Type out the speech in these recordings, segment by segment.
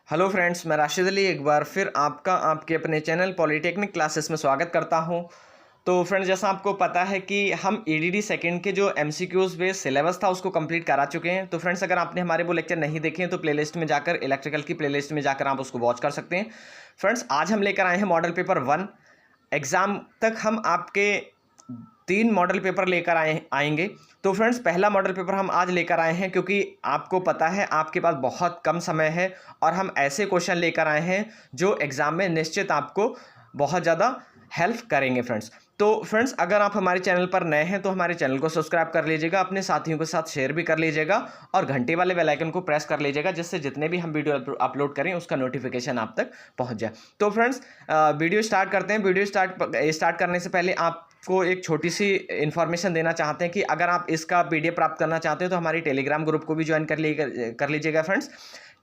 Hello friends, मैं राशिद अली एक बार फिर आपका आपके अपने चैनल पॉलीटेक्निक क्लासेस में स्वागत करता हूं। तो फ्रेंड्स, जैसा आपको पता है कि हम ईडीडी सेकंड के जो एमसीक्यूज बेस्ड सिलेबस था उसको कंप्लीट करा चुके हैं। तो फ्रेंड्स, अगर आपने हमारे वो लेक्चर नहीं देखे हैं तो प्लेलिस्ट में जाकर, इलेक्ट्रिकल की प्लेलिस्ट में जाकर आप उसको वॉच कर सकते हैं। फ्रेंड्स, आज हम लेकर आए हैं मॉडल पेपर 1। एग्ज़ाम तक हम आपके 3 मॉडल पेपर लेकर आएंगे। तो फ्रेंड्स, पहला मॉडल पेपर हम आज लेकर आए हैं क्योंकि आपको पता है आपके पास बहुत कम समय है और हम ऐसे क्वेश्चन लेकर आए हैं जो एग्ज़ाम में निश्चित आपको बहुत ज़्यादा हेल्प करेंगे फ्रेंड्स। तो फ्रेंड्स, अगर आप हमारे चैनल पर नए हैं तो हमारे चैनल को सब्सक्राइब कर लीजिएगा, अपने साथियों के साथ शेयर भी कर लीजिएगा और घंटे वाले बेल आइकन को प्रेस कर लीजिएगा, जिससे जितने भी हम वीडियो अपलोड करें उसका नोटिफिकेशन आप तक पहुंच जाए। तो फ्रेंड्स, वीडियो स्टार्ट करते हैं। वीडियो स्टार्ट करने से पहले आपको एक छोटी सी इन्फॉर्मेशन देना चाहते हैं कि अगर आप इसका पीडीएफ प्राप्त करना चाहते हैं तो हमारी टेलीग्राम ग्रुप को भी ज्वाइन कर लीजिएगा फ्रेंड्स।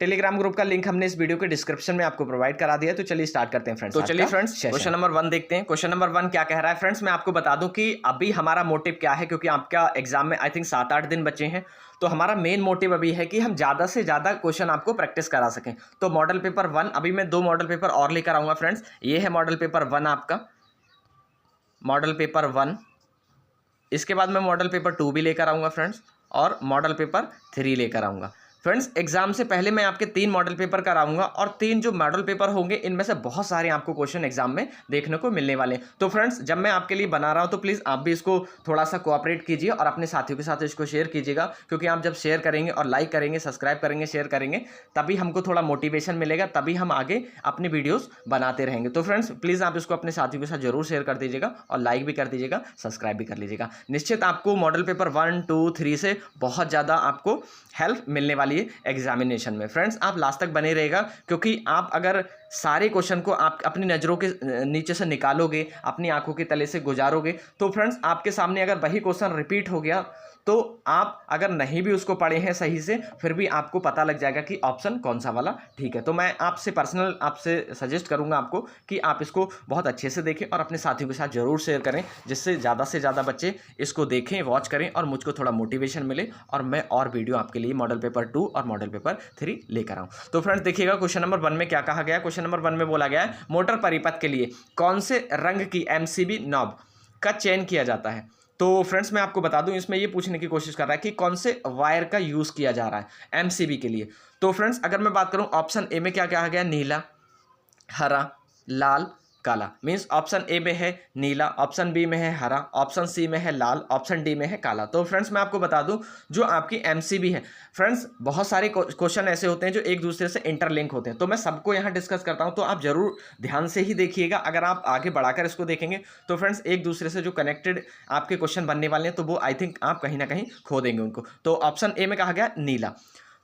टेलीग्राम ग्रुप का लिंक हमने इस वीडियो के डिस्क्रिप्शन में आपको प्रोवाइड करा दिया है। तो चलिए स्टार्ट करते हैं फ्रेंड्स। तो चलिए फ्रेंड्स, क्वेश्चन नंबर 1 देखते हैं। क्वेश्चन नंबर 1 क्या कह रहा है फ्रेंड्स, मैं आपको बता दूं कि अभी हमारा मोटिव क्या है, क्योंकि आपका एग्जाम में आई थिंक 7-8 दिन बचे हैं। तो हमारा मेन मोटिव अभी है कि हम ज़्यादा से ज़्यादा क्वेश्चन आपको प्रैक्टिस करा सकें। तो मॉडल पेपर 1, अभी मैं 2 मॉडल पेपर और लेकर आऊँगा फ्रेंड्स। ये है मॉडल पेपर 1 आपका, मॉडल पेपर 1। इसके बाद मैं मॉडल पेपर 2 भी लेकर आऊँगा फ्रेंड्स और मॉडल पेपर 3 लेकर आऊँगा फ्रेंड्स। एग्जाम से पहले मैं आपके 3 मॉडल पेपर कराऊंगा और 3 जो मॉडल पेपर होंगे इनमें से बहुत सारे आपको क्वेश्चन एग्जाम में देखने को मिलने वाले हैं। तो फ्रेंड्स, जब मैं आपके लिए बना रहा हूं तो प्लीज़ आप भी इसको थोड़ा सा कोऑपरेट कीजिए और अपने साथियों के साथ इसको शेयर कीजिएगा, क्योंकि आप जब शेयर करेंगे और लाइक करेंगे, सब्सक्राइब करेंगे, शेयर करेंगे, तभी हमको थोड़ा मोटिवेशन मिलेगा, तभी हम आगे अपनी वीडियोज़ बनाते रहेंगे। तो फ्रेंड्स, प्लीज़ आप इसको अपने साथियों के साथ जरूर शेयर कर दीजिएगा और लाइक भी कर दीजिएगा, सब्सक्राइब भी कर लीजिएगा। निश्चित आपको मॉडल पेपर 1, 2, 3 से बहुत ज़्यादा आपको हेल्प मिलने वाली है एग्जामिनेशन में। फ्रेंड्स, आप लास्ट तक बने रहेगा, क्योंकि आप अगर सारे क्वेश्चन को आप अपनी नज़रों के नीचे से निकालोगे, अपनी आंखों के तले से गुजारोगे, तो फ्रेंड्स आपके सामने अगर वही क्वेश्चन रिपीट हो गया तो आप अगर नहीं भी उसको पढ़े हैं सही से, फिर भी आपको पता लग जाएगा कि ऑप्शन कौन सा वाला ठीक है। तो मैं आपसे सजेस्ट करूंगा आपको कि आप इसको बहुत अच्छे से देखें और अपने साथियों के साथ जरूर शेयर करें, जिससे ज़्यादा से ज़्यादा बच्चे इसको देखें, वॉच करें और मुझको थोड़ा मोटिवेशन मिले और मैं और वीडियो आपके लिए मॉडल पेपर 2 और मॉडल पेपर 3 लेकर आऊँ। तो फ्रेंड्स, देखिएगा क्वेश्चन नंबर 1 में क्या कहा गया। क्वेश्चन नंबर 1 में बोला गया है, मोटर परिपथ के लिए कौन से रंग की एमसीबी नॉब का चयन किया जाता है। तो फ्रेंड्स, मैं आपको बता दूं, इसमें ये पूछने की कोशिश कर रहा है कि कौन से वायर का यूज़ किया जा रहा है एमसीबी के लिए। तो फ्रेंड्स, अगर मैं बात करूं, ऑप्शन ए में क्या कहा गया, नीला, हरा, लाल, काला। मीन्स ऑप्शन ए में है नीला, ऑप्शन बी में है हरा, ऑप्शन सी में है लाल, ऑप्शन डी में है काला। तो फ्रेंड्स, मैं आपको बता दूं, जो आपकी एमसीबी है फ्रेंड्स, बहुत सारे क्वेश्चन ऐसे होते हैं जो एक दूसरे से इंटरलिंक होते हैं। तो मैं सबको यहाँ डिस्कस करता हूं, तो आप जरूर ध्यान से ही देखिएगा। अगर आप आगे बढ़ाकर इसको देखेंगे तो फ्रेंड्स, एक दूसरे से जो कनेक्टेड आपके क्वेश्चन बनने वाले हैं, तो वो आई थिंक आप कहीं ना कहीं खो देंगे उनको। तो ऑप्शन ए में कहा गया नीला,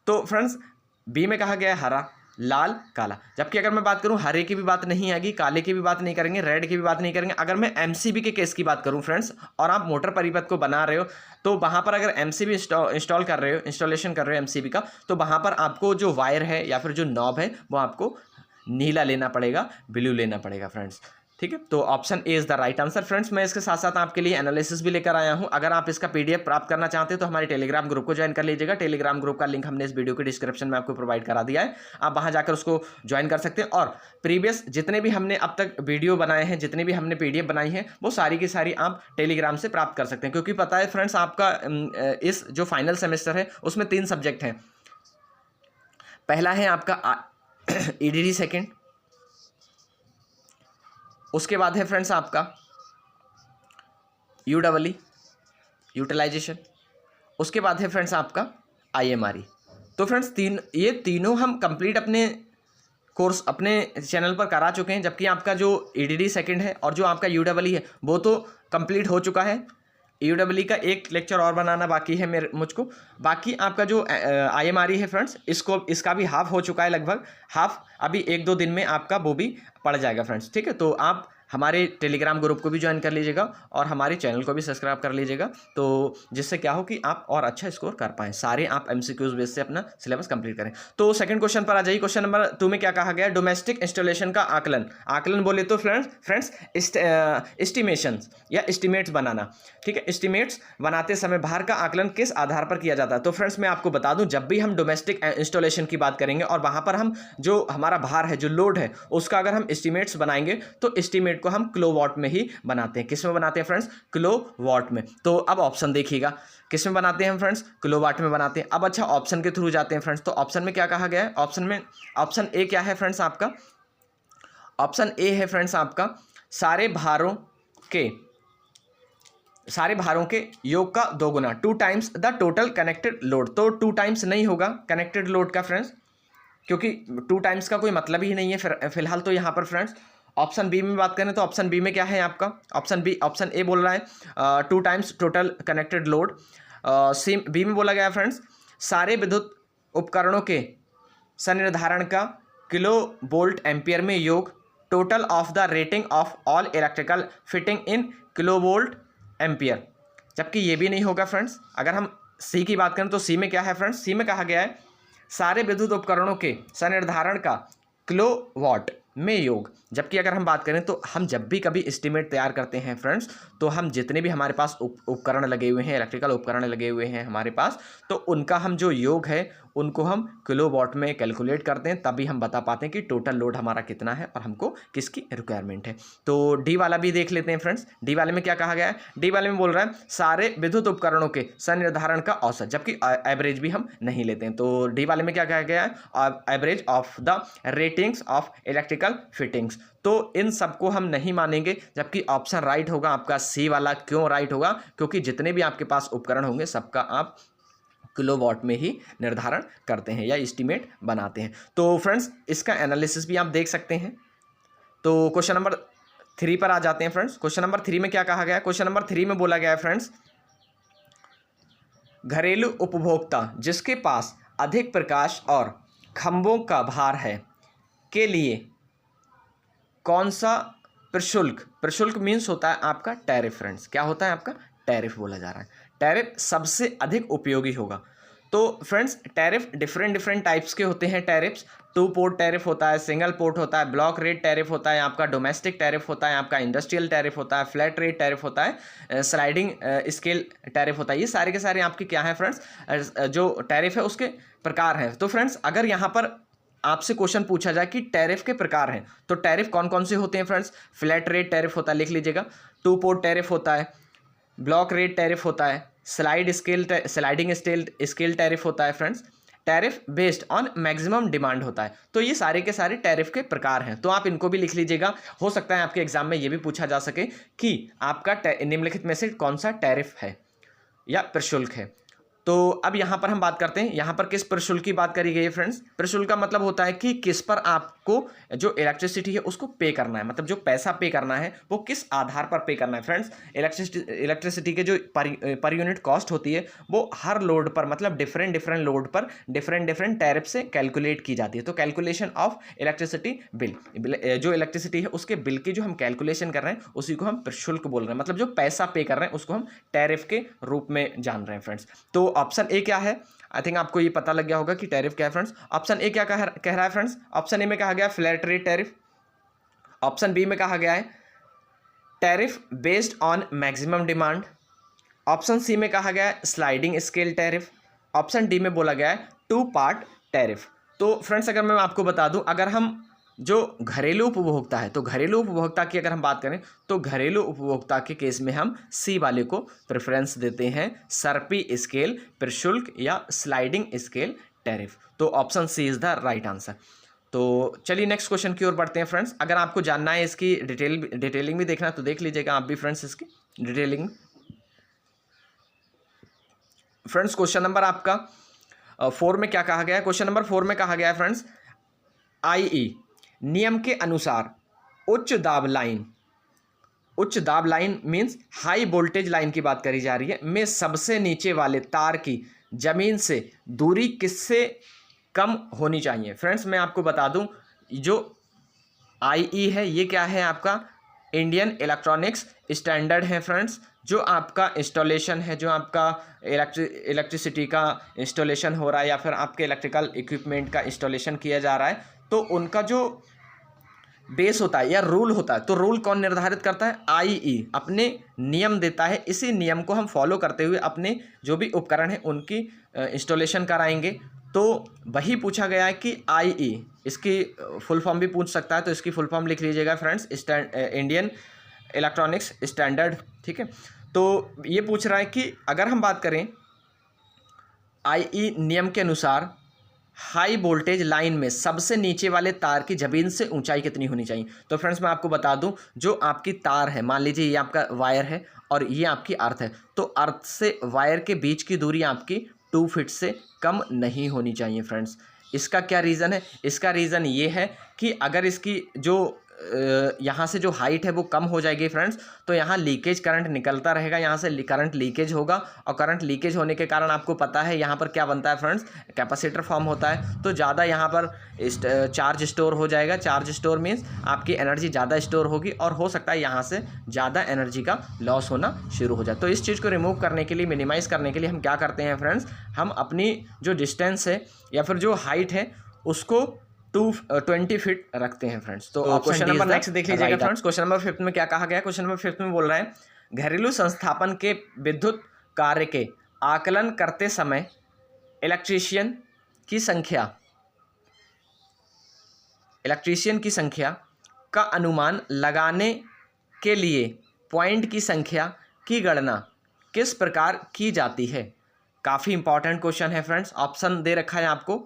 तो फ्रेंड्स बी में कहा गया हरा, लाल, काला। जबकि अगर मैं बात करूं, हरे की भी बात नहीं आएगी, काले की भी बात नहीं करेंगे, रेड की भी बात नहीं करेंगे। अगर मैं एमसीबी के केस की बात करूं फ्रेंड्स, और आप मोटर परिपथ को बना रहे हो, तो वहां पर अगर एमसीबी इंस्टॉलेशन कर रहे हो एमसीबी का, तो वहां पर आपको जो वायर है या फिर जो नॉब है वो आपको नीला लेना पड़ेगा, ब्लू लेना पड़ेगा फ्रेंड्स। ठीक है, तो option A is the right answer. Friends, मैं इसके साथ साथ आपके लिए एनालिसिस भी लेकर आया हूं। अगर आप इसका पीडीएफ प्राप्त करना चाहते हैं तो हमारे टेलीग्राम ग्रुप को ज्वाइन कर लीजिएगा। टेलीग्राम ग्रुप का लिंक हमने इस वीडियो के डिस्क्रिप्शन में आपको प्रोवाइड करा दिया है, आप वहां जाकर उसको ज्वाइन कर सकते हैं। और प्रीवियस जितने भी हमने अब तक वीडियो बनाए हैं, जितने भी हमने पीडीएफ बनाई है, वो सारी की सारी आप टेलीग्राम से प्राप्त कर सकते हैं। क्योंकि पता है फ्रेंड्स, आपका इस जो फाइनल सेमेस्टर है उसमें 3 सब्जेक्ट हैं। पहला है आपका ईडीडी सेकेंड, उसके बाद है फ्रेंड्स आपका यूडब्ल्यू यूटिलाइजेशन, उसके बाद है फ्रेंड्स आपका आईएमआरई। तो फ्रेंड्स, ये तीनों हम कंप्लीट अपने कोर्स अपने चैनल पर करा चुके हैं। जबकि आपका जो ईडीडी सेकंड है और जो आपका यूडब्ल्यू है वो तो कंप्लीट हो चुका है। यूडब्ल्यू का एक लेक्चर और बनाना बाकी है मुझको। बाकी आपका जो आईएमआरई है फ्रेंड्स, इसका भी हाफ हो चुका है, लगभग हाफ। अभी 1-2 दिन में आपका वो भी पड़ जाएगा फ्रेंड्स। ठीक है, तो आप हमारे टेलीग्राम ग्रुप को भी ज्वाइन कर लीजिएगा और हमारे चैनल को भी सब्सक्राइब कर लीजिएगा, तो जिससे क्या हो कि आप और अच्छा स्कोर कर पाएँ, सारे आप एमसीक्यूज बेस से अपना सिलेबस कंप्लीट करें। तो सेकंड क्वेश्चन पर आ जाइए। क्वेश्चन नंबर 2 में क्या कहा गया है? डोमेस्टिक इंस्टॉलेशन का आकलन, आकलन बोले तो फ्रेंड्स एस्टिमेशन या एस्टिमेट्स बनाना, ठीक है। एस्टिमेट्स बनाते समय भार का आकलन किस आधार पर किया जाता है? तो फ्रेंड्स मैं आपको बता दूं, जब भी हम डोमेस्टिक इंस्टॉलेशन की बात करेंगे और वहां पर हम जो हमारा भार है, जो लोड है, उसका अगर हम एस्टिमेट्स बनाएंगे तो एस्टिमेट को हम किलोवाट में ही बनाते हैं। किस में बनाते हैं फ्रेंड्स? किलोवाट में। तो अब ऑप्शन देखिएगा, किस में बनाते हैं हम फ्रेंड्स? किलोवाट में बनाते हैं। अब अच्छा, ऑप्शन के थ्रू जाते हैं फ्रेंड्स। तो ऑप्शन में क्या कहा गया है? ऑप्शन ए क्या है फ्रेंड्स आपका? ऑप्शन ए है फ्रेंड्स आपका सारे भारों के योग का 2 गुना, 2 times the total connected load. तो 2 टाइम्स नहीं होगा कनेक्टेड लोड का फ्रेंड्स, क्योंकि 2 टाइम्स का कोई मतलब ही नहीं है फिलहाल तो यहाँ पर फ्रेंड्स। ऑप्शन बी में बात करें तो ऑप्शन बी में क्या है आपका? ऑप्शन ए बोल रहा है 2 times total connected load. C B में बोला गया फ्रेंड्स सारे विद्युत उपकरणों के संनिर्धारण का किलो वोल्ट एम्पियर में योग, total of the rating of all electrical fitting in kilo volt ampere. जबकि ये भी नहीं होगा फ्रेंड्स। अगर हम सी की बात करें तो सी में क्या है फ्रेंड्स? सी में कहा गया है सारे विद्युत उपकरणों के संनिर्धारण का किलोवाट में योग। जबकि अगर हम बात करें तो हम जब भी कभी एस्टिमेट तैयार करते हैं फ्रेंड्स, तो हम जितने भी हमारे पास उपकरण लगे हुए हैं, इलेक्ट्रिकल उपकरण लगे हुए हैं हमारे पास, तो उनका हम जो योग है उनको हम किलोवाट में कैलकुलेट करते हैं, तभी हम बता पाते हैं कि टोटल लोड हमारा कितना है और हमको किसकी रिक्वायरमेंट है। तो डी वाला भी देख लेते हैं फ्रेंड्स। डी वाले में क्या कहा गया है? डी वाले में बोल रहा है सारे विद्युत उपकरणों के संनिर्धारण का औसत, जबकि एवरेज भी हम नहीं लेते हैं। तो डी वाले में क्या कहा गया है? Average of the ratings of electrical fittings. तो इन सबको हम नहीं मानेंगे, जबकि ऑप्शन राइट होगा आपका सी वाला। क्यों राइट होगा? क्योंकि जितने भी आपके पास उपकरण होंगे सबका आप किलोवाट में ही निर्धारण करते हैं या एस्टिमेट बनाते हैं। तो फ्रेंड्स इसका एनालिसिस भी आप देख सकते हैं। तो क्वेश्चन नंबर 3 पर आ जाते हैं फ्रेंड्स। क्वेश्चन नंबर 3 में क्या कहा गया है? क्वेश्चन नंबर 3 में बोला गया है फ्रेंड्स घरेलू उपभोक्ता जिसके पास अधिक प्रकाश और खंभों का भार है के लिए कौन सा प्रशुल्क मीन्स होता है आपका टैरिफ फ्रेंड्स। क्या होता है आपका? टैरिफ बोला जा रहा है। टैरिफ सबसे अधिक उपयोगी होगा। तो फ्रेंड्स टैरिफ डिफरेंट टाइप्स के होते हैं। टैरिफ्स 2 पोर्ट टैरिफ होता है, सिंगल पोर्ट होता है, ब्लॉक रेट टैरिफ होता है, आपका डोमेस्टिक टैरिफ होता है, आपका इंडस्ट्रियल टैरिफ होता है, फ्लैट रेट टैरिफ होता है, स्लाइडिंग स्केल टैरिफ होता है। ये सारे के सारे आपके क्या है फ्रेंड्स? जो टैरिफ है उसके प्रकार हैं। तो फ्रेंड्स अगर यहाँ पर आपसे क्वेश्चन पूछा जाए कि टैरिफ के प्रकार हैं, तो टैरिफ कौन कौन से होते हैं फ्रेंड्स? फ्लैट रेट टैरिफ होता है, लिख लीजिएगा। 2 पोर्ट टैरिफ होता है, ब्लॉक रेट टैरिफ होता है, स्लाइडिंग स्केल टैरिफ होता है friends, tariff based on maximum demand होता है। तो ये सारे के सारे टैरिफ के प्रकार हैं। तो आप इनको भी लिख लीजिएगा। हो सकता है आपके एग्जाम में ये भी पूछा जा सके कि आपका निम्नलिखित में से कौन सा टैरिफ है या प्रशुल्क है। तो अब यहाँ पर हम बात करते हैं, यहाँ पर किस प्रशुल्क की बात करी गई है फ्रेंड्स? प्रशुल्क का मतलब होता है कि किस पर आपको जो इलेक्ट्रिसिटी है उसको पे करना है, मतलब जो पैसा पे करना है वो किस आधार पर पे करना है फ्रेंड्स। इलेक्ट्रिसिटी के जो पर यूनिट कॉस्ट होती है वो हर लोड पर, मतलब डिफरेंट लोड पर डिफरेंट टैरिफ से कैलकुलेट की जाती है। तो कैलकुलेशन ऑफ इलेक्ट्रिसिटी बिल, जो इलेक्ट्रिसिटी है उसके बिल की जो हम कैलकुलेशन कर रहे हैं उसी को हम प्रशुल्क बोल रहे हैं, मतलब जो पैसा पे कर रहे हैं उसको हम टैरिफ के रूप में जान रहे हैं फ्रेंड्स। तो ऑप्शन ए क्या है? आई थिंक आपको ये पता लग गया होगा कि टैरिफ क्या है फ्रेंड्स। ऑप्शन ए क्या कह रहा है फ्रेंड्स? ऑप्शन ए में कहा गया flat rate tariff. Option B में कहा गया है tariff based on maximum demand. Option C में कहा गया है sliding scale tariff. Option D में बोला गया है 2 पार्ट टैरिफ। तो फ्रेंड्स अगर मैं आपको बता दूं, अगर हम जो घरेलू उपभोक्ता है, तो घरेलू उपभोक्ता की अगर हम बात करें तो घरेलू उपभोक्ता के केस में हम सी वाले को प्रेफरेंस देते हैं, सर्पी स्केल प्रशुल्क या स्लाइडिंग स्केल टैरिफ। तो option C is the right answer. तो चलिए नेक्स्ट क्वेश्चन की ओर बढ़ते हैं फ्रेंड्स। अगर आपको जानना है इसकी डिटेलिंग भी देखना है तो देख लीजिएगा आप भी फ्रेंड्स इसकी डिटेलिंग। फ्रेंड्स क्वेश्चन नंबर आपका 4 में क्या कहा गया है? क्वेश्चन नंबर 4 में कहा गया है फ्रेंड्स IE नियम के अनुसार उच्च दाब line means high voltage line की बात करी जा रही है, में सबसे नीचे वाले तार की जमीन से दूरी किससे कम होनी चाहिए? फ्रेंड्स मैं आपको बता दूं जो IE है ये क्या है आपका इंडियन इलेक्ट्रॉनिक्स स्टैंडर्ड है फ्रेंड्स। जो आपका इंस्टॉलेशन है, जो आपका इलेक्ट्रिसिटी का इंस्टॉलेशन हो रहा है या फिर आपके इलेक्ट्रिकल इक्विपमेंट का इंस्टॉलेशन किया जा रहा है, तो उनका जो बेस होता है या रूल होता है, तो रूल कौन निर्धारित करता है? आईई अपने नियम देता है। इसी नियम को हम फॉलो करते हुए अपने जो भी उपकरण हैं उनकी इंस्टॉलेशन कराएंगे। तो वही पूछा गया है कि आईई, इसकी फुल फॉर्म भी पूछ सकता है, तो इसकी फुल फॉर्म लिख लीजिएगा फ्रेंड्स, इंडियन इलेक्ट्रॉनिक्स स्टैंडर्ड। ठीक है, तो ये पूछ रहा है कि अगर हम बात करें आईई नियम के अनुसार हाई वोल्टेज लाइन में सबसे नीचे वाले तार की जमीन से ऊंचाई कितनी होनी चाहिए। तो फ्रेंड्स मैं आपको बता दूं, जो आपकी तार है, मान लीजिए ये आपका वायर है और ये आपकी अर्थ है, तो अर्थ से वायर के बीच की दूरी आपकी 2 फीट से कम नहीं होनी चाहिए फ्रेंड्स। इसका क्या रीज़न है? इसका रीज़न ये है कि अगर इसकी जो यहाँ से जो हाइट है वो कम हो जाएगी फ्रेंड्स, तो यहाँ लीकेज करंट निकलता रहेगा, यहाँ से करंट लीकेज होगा, और करंट लीकेज होने के कारण आपको पता है यहाँ पर क्या बनता है फ्रेंड्स, कैपेसिटर फॉर्म होता है। तो ज़्यादा यहाँ पर चार्ज स्टोर हो जाएगा। चार्ज स्टोर मीन्स आपकी एनर्जी ज़्यादा स्टोर होगी और हो सकता है यहाँ से ज़्यादा एनर्जी का लॉस होना शुरू हो जाए। तो इस चीज़ को रिमूव करने के लिए, मिनिमाइज़ करने के लिए हम क्या करते हैं फ्रेंड्स, हम अपनी जो डिस्टेंस है या फिर जो हाइट है उसको 20 फीट रखते हैं फ्रेंड्स। तो क्वेश्चन नंबर नेक्स्ट देख लीजिएगा फ्रेंड्स। क्वेश्चन नंबर 5 में क्या कहा गया? क्वेश्चन नंबर 5 में बोल रहा है घरेलू संस्थापन के विद्युत कार्य के आकलन करते समय इलेक्ट्रीशियन की संख्या का अनुमान लगाने के लिए पॉइंट की संख्या की गणना किस प्रकार की जाती है? काफ़ी इंपॉर्टेंट क्वेश्चन है फ्रेंड्स। ऑप्शन दे रखा है आपको,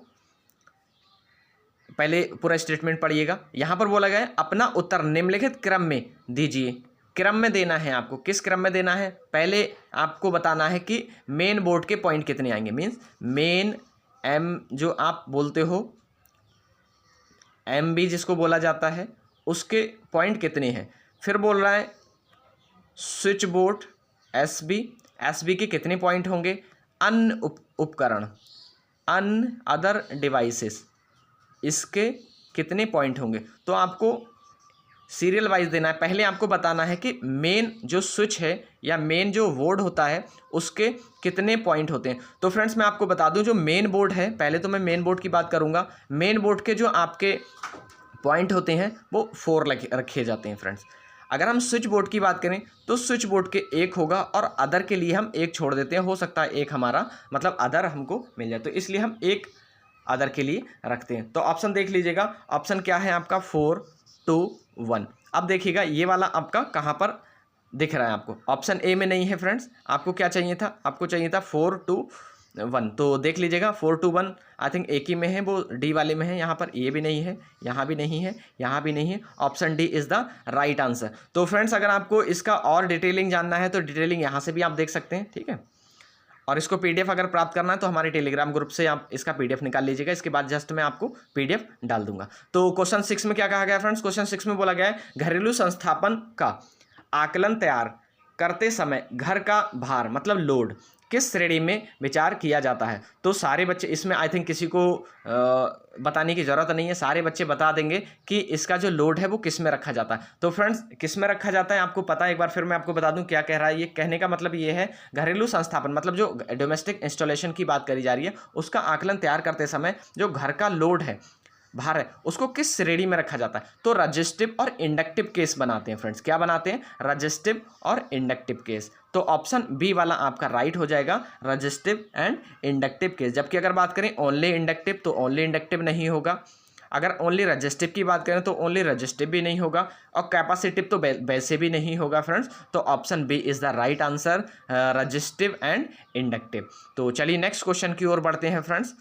पहले पूरा स्टेटमेंट पढ़िएगा। यहाँ पर बोला गया है अपना उत्तर निम्नलिखित क्रम में दीजिए। क्रम में देना है आपको। किस क्रम में देना है? पहले आपको बताना है कि मेन बोर्ड के पॉइंट कितने आएंगे, मीन्स मेन एम जो आप बोलते हो, एम बी जिसको बोला जाता है, उसके पॉइंट कितने हैं। फिर बोल रहा है स्विच बोर्ड एस बी के कितने पॉइंट होंगे, अन्य उपकरण अदर डिवाइसेस, इसके कितने पॉइंट होंगे। तो आपको सीरियल वाइज देना है। पहले आपको बताना है कि मेन जो स्विच है या मेन जो बोर्ड होता है उसके कितने पॉइंट होते हैं। तो फ्रेंड्स मैं आपको बता दूं, जो मेन बोर्ड है, पहले तो मैं मेन बोर्ड की बात करूंगा। मेन बोर्ड के जो आपके पॉइंट होते हैं वो 4 रखे जाते हैं फ्रेंड्स। अगर हम स्विच बोर्ड की बात करें तो स्विच बोर्ड के 1 होगा और अदर के लिए हम 1 छोड़ देते हैं। हो सकता है 1 हमारा मतलब अदर हमको मिल जाए, तो इसलिए हम 1 अदर के लिए रखते हैं। तो ऑप्शन देख लीजिएगा, ऑप्शन क्या है आपका 4, 2, 1। अब देखिएगा ये वाला आपका कहाँ पर दिख रहा है आपको, ऑप्शन ए में नहीं है फ्रेंड्स। आपको क्या चाहिए था? आपको चाहिए था 4, 2, 1। तो देख लीजिएगा 4, 2, 1 आई थिंक एक ही में है, वो डी वाले में है। यहाँ पर ए भी नहीं है, यहाँ भी नहीं है, यहाँ भी नहीं है। Option D is the right answer. तो फ्रेंड्स अगर आपको इसका और डिटेलिंग जानना है तो डिटेलिंग यहाँ से भी आप देख सकते हैं, ठीक है। और इसको पीडीएफ अगर प्राप्त करना है तो हमारे टेलीग्राम ग्रुप से आप इसका पीडीएफ निकाल लीजिएगा। इसके बाद जस्ट मैं आपको पीडीएफ डाल दूंगा। तो क्वेश्चन 6 में क्या कहा गया फ्रेंड्स? क्वेश्चन 6 में बोला गया है घरेलू संस्थापन का आकलन तैयार करते समय घर का भार मतलब लोड किस श्रेणी में विचार किया जाता है। तो सारे बच्चे इसमें आई थिंक किसी को बताने की ज़रूरत नहीं है, सारे बच्चे बता देंगे कि इसका जो लोड है वो किस में रखा जाता है। तो फ्रेंड्स किस में रखा जाता है आपको पता है, एक बार फिर मैं आपको बता दूं क्या कह रहा है। ये कहने का मतलब ये है घरेलू संस्थापन मतलब जो डोमेस्टिक इंस्टॉलेशन की बात करी जा रही है उसका आकलन तैयार करते समय जो घर का लोड है, भार है, उसको किस श्रेणी में रखा जाता है। तो रजिस्टिव और इंडक्टिव केस बनाते हैं फ्रेंड्स। क्या बनाते हैं? रजिस्टिव और इंडक्टिव केस। तो ऑप्शन बी वाला आपका राइट हो जाएगा, रजिस्टिव एंड इंडक्टिव केस। जबकि अगर बात करें ओनली इंडक्टिव तो ओनली इंडक्टिव नहीं होगा। अगर ओनली रजिस्टिव की बात करें तो ओनली रजिस्टिव भी नहीं होगा और कैपेसिटिव तो वैसे भी नहीं होगा फ्रेंड्स। तो option B is the right answer, resistive and inductive. तो चलिए नेक्स्ट क्वेश्चन की ओर बढ़ते हैं फ्रेंड्स।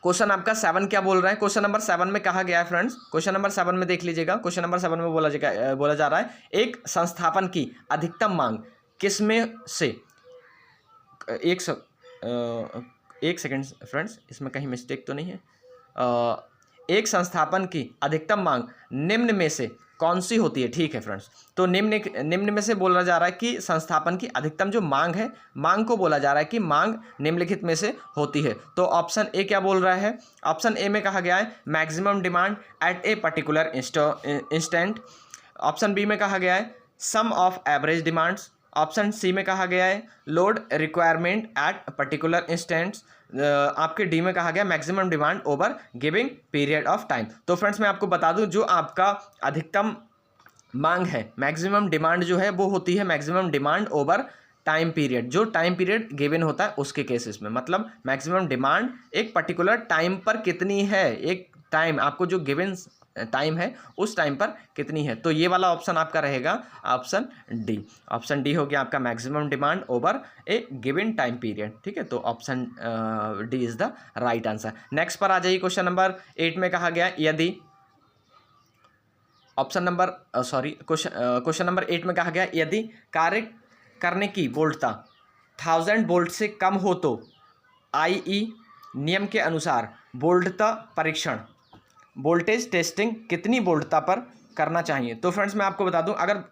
क्वेश्चन आपका 7 क्या बोल रहा है? क्वेश्चन नंबर 7 में कहा गया है फ्रेंड्स, क्वेश्चन नंबर 7 में देख लीजिएगा। क्वेश्चन नंबर 7 में बोला जा रहा है एक संस्थापन की अधिकतम मांग किसमें से एक सेकेंड फ्रेंड्स, इसमें कहीं मिस्टेक तो नहीं है। एक संस्थापन की अधिकतम मांग निम्न में से कौन सी होती है? ठीक है फ्रेंड्स, तो निम्न में से बोला जा रहा है कि संस्थापन की अधिकतम जो मांग है, मांग को बोला जा रहा है कि मांग निम्नलिखित में से होती है। तो ऑप्शन ए क्या बोल रहा है? ऑप्शन ए में कहा गया है maximum demand at a particular instant. Option B में कहा गया है sum of average demands, option C में कहा गया है load requirement at particular instants, आपके डी में कहा गया maximum demand over giving period of time. तो फ्रेंड्स मैं आपको बता दूं जो आपका अधिकतम मांग है, मैक्सिमम डिमांड जो है वो होती है maximum demand over time period, जो टाइम पीरियड गिवन होता है उसके केसेस में, मतलब मैक्सिमम डिमांड एक पर्टिकुलर टाइम पर कितनी है, एक टाइम आपको जो गिवन टाइम है उस टाइम पर कितनी है। तो ये वाला ऑप्शन आपका रहेगा ऑप्शन डी। ऑप्शन डी हो गया आपका मैक्सिमम डिमांड ओवर ए गिवन टाइम पीरियड, ठीक है। तो option D is the right answer. Next पर आ जाइए, क्वेश्चन नंबर 8 में कहा गया यदि क्वेश्चन नंबर 8 में कहा गया यदि कार्य करने की वोल्टता 1000 वोल्ट से कम हो तो IE नियम के अनुसार वोल्टता परीक्षण वोल्टेज टेस्टिंग कितनी वोल्टता पर करना चाहिए। तो फ्रेंड्स मैं आपको बता दूं अगर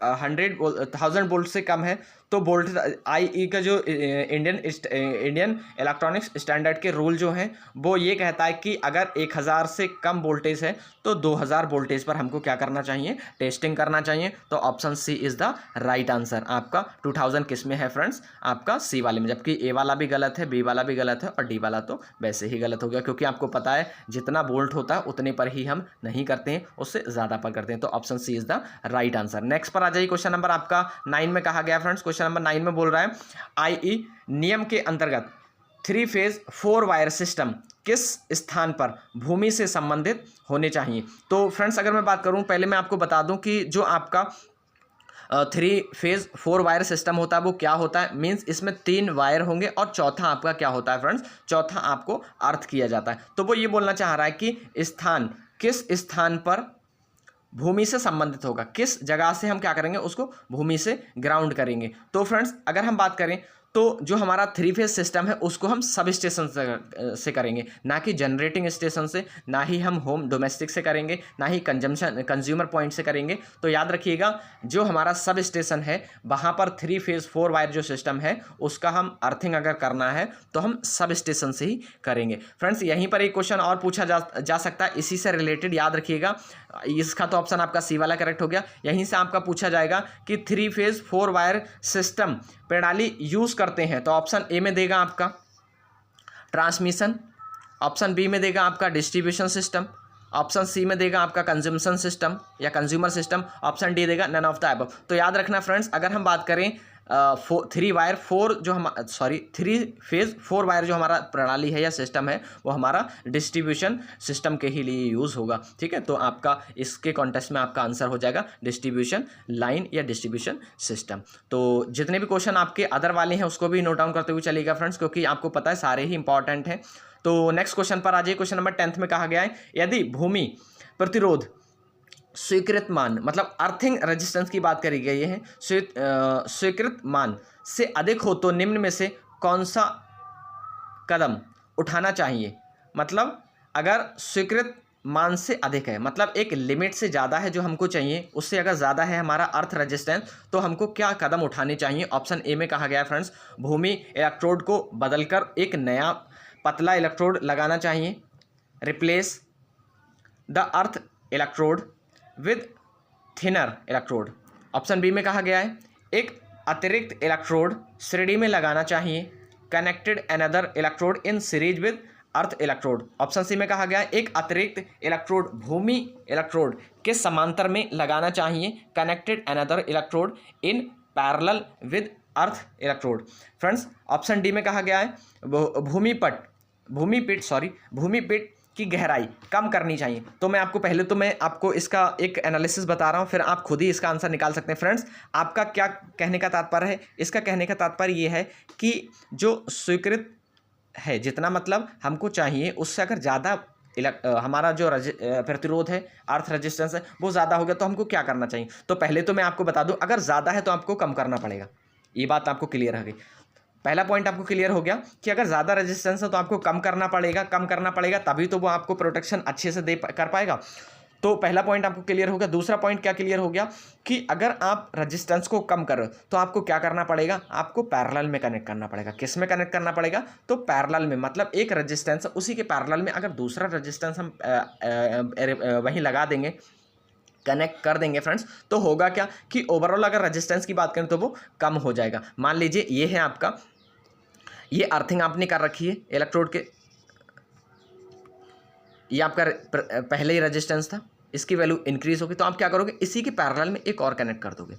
1000 वोल्ट से कम है तो वोल्ट IE का जो इंडियन इलेक्ट्रॉनिक्स स्टैंडर्ड के रूल जो हैं वो ये कहता है कि अगर 1000 से कम वोल्टेज है तो 2000 वोल्टेज पर हमको क्या करना चाहिए, टेस्टिंग करना चाहिए। तो option C is the right answer. आपका 2000 किस में है फ्रेंड्स, आपका सी वाले में, जबकि ए वाला भी गलत है, बी वाला भी गलत है और डी वाला तो वैसे ही गलत हो गया, क्योंकि आपको पता है जितना वोल्ट होता है उतने पर ही हम नहीं करते हैं, उससे ज़्यादा पर करते हैं। तो option C is the right answer. Next पर आ जाइए, क्वेश्चन नंबर आपका 9 में कहा गया फ्रेंड्स, क्वेश्चन नंबर 9 में बोल रहा है IE नियम के अंतर्गत 3 फेज 4 वायर सिस्टम किस स्थान पर भूमि से संबंधित होने चाहिए। तो फ्रेंड्स अगर मैं बात करूं, पहले मैं आपको बता दूं कि जो आपका 3 फेज 4 वायर सिस्टम होता है वो क्या होता है, मीन्स इसमें 3 वायर होंगे और चौथा आपका क्या होता है फ्रेंड्स, चौथा आपको अर्थ किया जाता है। तो वो ये बोलना चाह रहा है कि स्थान, किस स्थान पर भूमि से संबंधित होगा, किस जगह से हम क्या करेंगे, उसको भूमि से ग्राउंड करेंगे। तो फ्रेंड्स अगर हम बात करें तो जो हमारा 3 फेज सिस्टम है उसको हम सब स्टेशन से करेंगे, ना कि जनरेटिंग स्टेशन से, ना ही हम होम डोमेस्टिक से करेंगे, ना ही कंज्यूमर पॉइंट से करेंगे। तो याद रखिएगा जो हमारा सब स्टेशन है वहाँ पर 3 फेज 4 वायर जो सिस्टम है उसका हम अर्थिंग अगर करना है तो हम सब स्टेशन से ही करेंगे। फ्रेंड्स यहीं पर एक क्वेश्चन और पूछा जा सकता है इसी से रिलेटेड, याद रखिएगा। इसका तो ऑप्शन आपका सी वाला करेक्ट हो गया। यहीं से आपका पूछा जाएगा कि 3 फेज 4 वायर सिस्टम प्रणाली यूज करते हैं, तो ऑप्शन ए में देगा आपका ट्रांसमिशन, ऑप्शन बी में देगा आपका डिस्ट्रीब्यूशन सिस्टम, ऑप्शन सी में देगा आपका कंज्यूमशन सिस्टम या कंज्यूमर सिस्टम, ऑप्शन डी देगा नन ऑफ द अबव। तो याद रखना फ्रेंड्स अगर हम बात करें 3 फेज 4 वायर जो हमारा प्रणाली है या सिस्टम है वो हमारा डिस्ट्रीब्यूशन सिस्टम के ही लिए यूज़ होगा, ठीक है। तो आपका इसके कॉन्टेक्स्ट में आपका आंसर हो जाएगा डिस्ट्रीब्यूशन लाइन या डिस्ट्रीब्यूशन सिस्टम। तो जितने भी क्वेश्चन आपके अदर वाले हैं उसको भी नोट डाउन करते हुए चलिएगा फ्रेंड्स, क्योंकि आपको पता है सारे ही इंपॉर्टेंट हैं। तो नेक्स्ट क्वेश्चन पर आ जाइए, क्वेश्चन नंबर 10 में कहा गया है यदि भूमि प्रतिरोध स्वीकृत मान, मतलब अर्थिंग रेजिस्टेंस की बात करी गई है, स्वीकृत मान से अधिक हो तो निम्न में से कौन सा कदम उठाना चाहिए। मतलब अगर स्वीकृत मान से अधिक है, मतलब एक लिमिट से ज़्यादा है जो हमको चाहिए, उससे अगर ज़्यादा है हमारा अर्थ रेजिस्टेंस, तो हमको क्या कदम उठाने चाहिए। ऑप्शन ए में कहा गया है फ्रेंड्स भूमि इलेक्ट्रोड को बदलकर एक नया पतला इलेक्ट्रोड लगाना चाहिए, replace the earth electrode with thinner electrode. Option B में कहा गया है एक अतिरिक्त इलेक्ट्रोड श्रेणी में लगाना चाहिए, connected another electrode in series with earth electrode. Option C में कहा गया है एक अतिरिक्त इलेक्ट्रोड भूमि इलेक्ट्रोड के समांतर में लगाना चाहिए, connected another electrode in parallel with earth electrode. Friends option D में कहा गया है भूमिपीठ की गहराई कम करनी चाहिए। तो मैं आपको इसका एक एनालिसिस बता रहा हूँ, फिर आप खुद ही इसका आंसर निकाल सकते हैं। फ्रेंड्स आपका क्या कहने का तात्पर्य है, इसका कहने का तात्पर्य ये है कि जो स्वीकृत है जितना मतलब हमको चाहिए उससे अगर ज़्यादा हमारा जो प्रतिरोध है अर्थ रेजिस्टेंस है वो ज़्यादा हो गया तो हमको क्या करना चाहिए। तो पहले तो मैं आपको बता दूं अगर ज़्यादा है तो आपको कम करना पड़ेगा, ये बात आपको क्लियर हो गई। पहला पॉइंट आपको क्लियर हो गया कि अगर ज़्यादा रेजिस्टेंस है तो आपको कम करना पड़ेगा तभी तो वो आपको प्रोटेक्शन अच्छे से कर पाएगा। तो पहला पॉइंट आपको क्लियर हो गया। दूसरा पॉइंट क्या क्लियर हो गया कि अगर आप रेजिस्टेंस को कम कर रहे हो तो आपको क्या करना पड़ेगा, आपको पैरेलल में कनेक्ट करना पड़ेगा। किस में कनेक्ट करना पड़ेगा, तो पैरेलल में, मतलब एक रेजिस्टेंस उसी के पैरेलल में अगर दूसरा रेजिस्टेंस हम वहीं लगा देंगे कनेक्ट कर देंगे फ्रेंड्स, तो होगा क्या कि ओवरऑल अगर रेजिस्टेंस की बात करें तो वो कम हो जाएगा। मान लीजिए ये है आपका, ये अर्थिंग आपने कर रखी है इलेक्ट्रोड के, ये आपका पहले ही रेजिस्टेंस था, इसकी वैल्यू इंक्रीज होगी, तो आप क्या करोगे, इसी के पैरेलल में एक और कनेक्ट कर दोगे।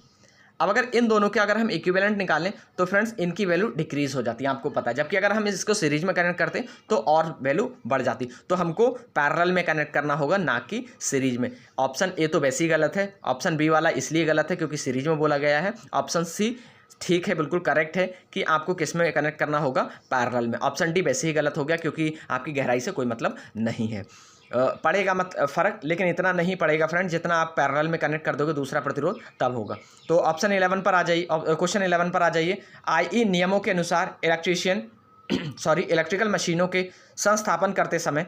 अब अगर इन दोनों के अगर हम इक्विवेलेंट निकालें तो फ्रेंड्स इनकी वैल्यू डिक्रीज हो जाती है, आपको पता है। जबकि अगर हम इसको सीरीज में कनेक्ट करते तो और वैल्यू बढ़ जाती। तो हमको पैरेलल में कनेक्ट करना होगा, ना कि सीरीज में। ऑप्शन ए तो वैसे ही गलत है, ऑप्शन बी वाला इसलिए गलत है क्योंकि सीरीज में बोला गया है। ऑप्शन सी ठीक है, बिल्कुल करेक्ट है कि आपको किस में कनेक्ट करना होगा, पैरेलल में। ऑप्शन डी वैसे ही गलत हो गया क्योंकि आपकी गहराई से कोई मतलब नहीं है। पड़ेगा मत फ़र्क, लेकिन इतना नहीं पड़ेगा फ्रेंड जितना आप पैरेलल में कनेक्ट कर दोगे दूसरा प्रतिरोध, तब होगा। तो ऑप्शन 11 पर आ जाइए, क्वेश्चन 11 पर आ जाइए। आईई नियमों के अनुसार इलेक्ट्रिकल मशीनों के संस्थापन करते समय,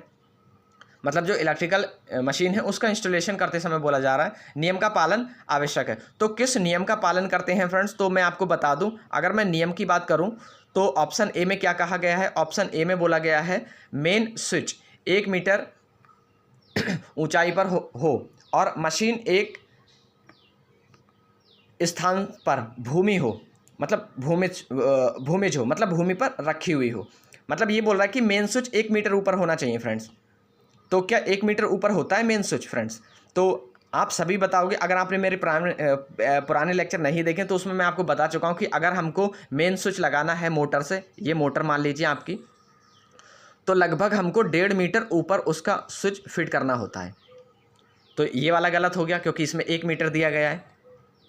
मतलब जो इलेक्ट्रिकल मशीन है उसका इंस्टॉलेशन करते समय बोला जा रहा है नियम का पालन आवश्यक है। तो किस नियम का पालन करते हैं फ्रेंड्स, तो मैं आपको बता दूं। अगर मैं नियम की बात करूं तो ऑप्शन ए में क्या कहा गया है, ऑप्शन ए में बोला गया है मेन स्विच 1 मीटर ऊंचाई पर हो और मशीन एक स्थान पर भूमि हो, मतलब भूमिज हो, मतलब भूमि पर रखी हुई हो। मतलब ये बोल रहा है कि मेन स्विच 1 मीटर ऊपर होना चाहिए फ्रेंड्स। तो क्या 1 मीटर ऊपर होता है मेन स्विच फ्रेंड्स? तो आप सभी बताओगे। अगर आपने मेरे पुराने लेक्चर नहीं देखे तो उसमें मैं आपको बता चुका हूँ कि अगर हमको मेन स्विच लगाना है मोटर से, ये मोटर मान लीजिए आपकी, तो लगभग हमको 1.5 मीटर ऊपर उसका स्विच फिट करना होता है। तो ये वाला गलत हो गया क्योंकि इसमें 1 मीटर दिया गया है।